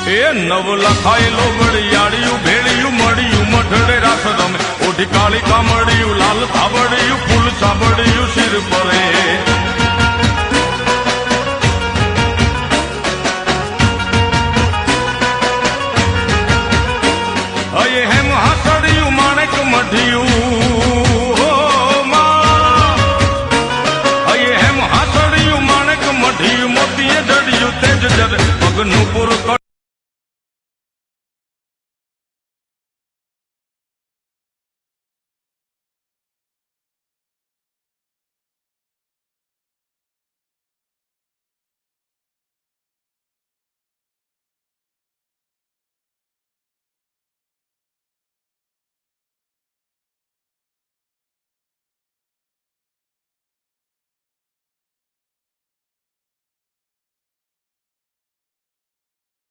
એ નવ લખાયેલો વડિયાળિયું ભેળિયું મળ્યું મઢડે રાસ રમે ઓઢી કાળી કામડિયું લાલ થાબડિયું ફૂલ સાબડિયું શિર પરે અયે હેમ હાસડિયું માણેક મઢિયું અયે હેમ હાસડિયું માણેક મઢિયું મોતીએ જડિયું તેજ જર પગનું